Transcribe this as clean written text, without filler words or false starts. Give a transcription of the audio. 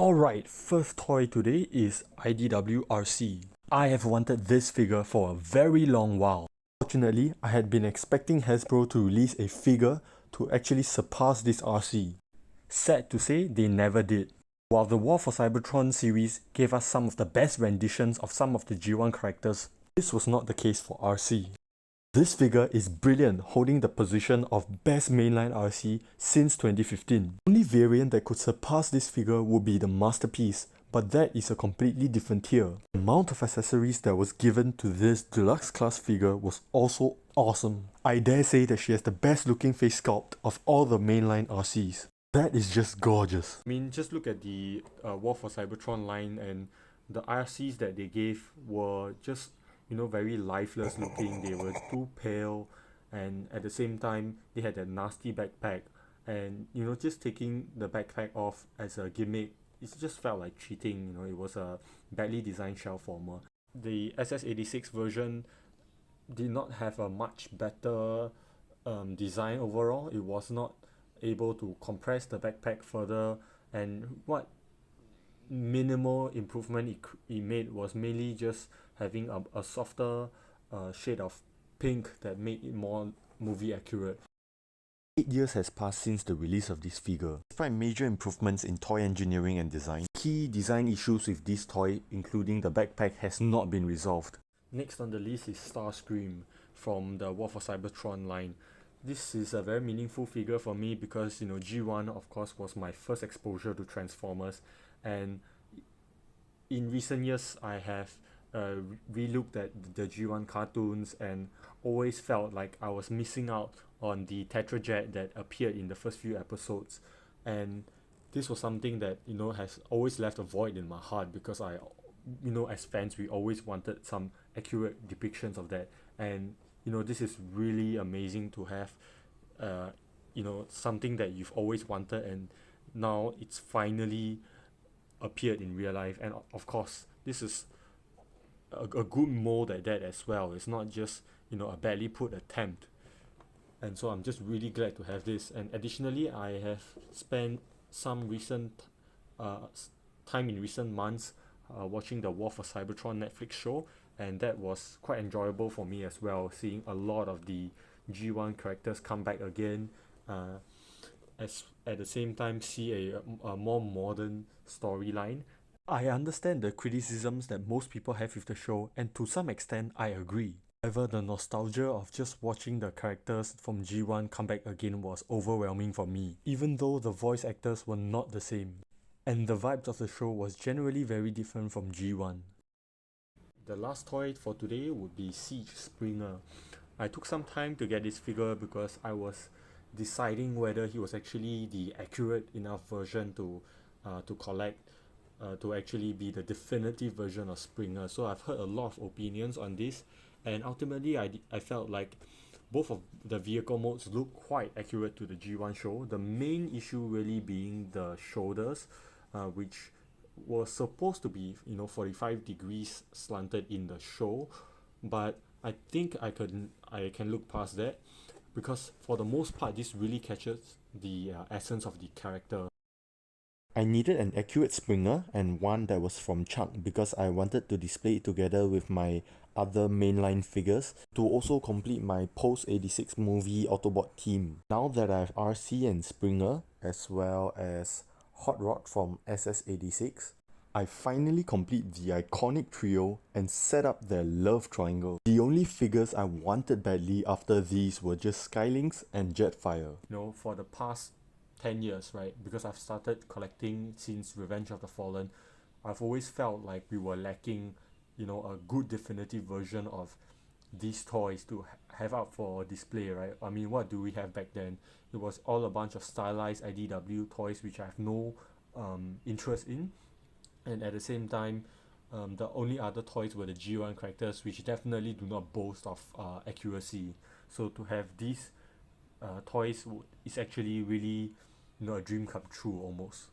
Alright, first toy today is IDW ARCEE. I have wanted this figure for a very long while. Fortunately, I had been expecting Hasbro to release a figure to actually surpass this RC. Sad to say, they never did. While the War for Cybertron series gave us some of the best renditions of some of the G1 characters, this was not the case for RC. This figure is brilliant, holding the position of best mainline RC since 2015. The only variant that could surpass this figure would be the Masterpiece, but that is a completely different tier. The amount of accessories that was given to this deluxe class figure was also awesome. I dare say that she has the best looking face sculpt of all the mainline RCs. That is just gorgeous. I mean, just look at the War for Cybertron line, and the RCs that they gave were just, very lifeless looking. They were too pale, and at the same time they had that nasty backpack, and just taking the backpack off as a gimmick, it just felt like cheating. It was a badly designed shell former. The SS86 version did not have a much better design overall. It was not able to compress the backpack further, and what minimal improvement it made was mainly just having a softer shade of pink that made it more movie accurate. 8 years has passed since the release of this figure. Despite major improvements in toy engineering and design, key design issues with this toy, including the backpack, has not been resolved. Next on the list is Starscream from the War for Cybertron line. This is a very meaningful figure for me because G1 of course was my first exposure to Transformers, and in recent years I have re-looked at the G1 cartoons and always felt like I was missing out on the Tetrajet that appeared in the first few episodes, and this was something that has always left a void in my heart because as fans we always wanted some accurate depictions of that, and this is really amazing to have something that you've always wanted, and now it's finally appeared in real life. And of course this is a good mold at that as well. It's not just a badly put attempt, and so I'm just really glad to have this. And additionally, I have spent some recent time in recent months watching the War for Cybertron Netflix show, and that was quite enjoyable for me as well, seeing a lot of the G1 characters come back again, as at the same time see a more modern storyline. I understand the criticisms that most people have with the show, and to some extent I agree. However, the nostalgia of just watching the characters from G1 come back again was overwhelming for me, even though the voice actors were not the same. And the vibes of the show was generally very different from G1. The last toy for today would be Siege Springer. I took some time to get this figure because I was deciding whether he was actually the accurate enough version to collect, to actually be the definitive version of Springer. So I've heard a lot of opinions on this, and ultimately I felt like both of the vehicle modes look quite accurate to the G1 show. The main issue really being the shoulders, which was supposed to be 45 degrees slanted in the show, but I think I can look past that, because for the most part this really captures the essence of the character. I needed an accurate Springer and one that was from Chuck because I wanted to display it together with my other mainline figures to also complete my post-86 movie Autobot team. Now that I have RC and Springer as well as Hot Rod from SS86, I finally complete the iconic trio and set up their love triangle. The only figures I wanted badly after these were just Skylinks and Jetfire. For the past 10 years, right, because I've started collecting since Revenge of the Fallen, I've always felt like we were lacking a good definitive version of these toys to have out for display, right? I mean, what do we have back then? It was all a bunch of stylized IDW toys which I have no interest in, and at the same time the only other toys were the G1 characters, which definitely do not boast of accuracy. So to have these toys is actually really a dream come true almost.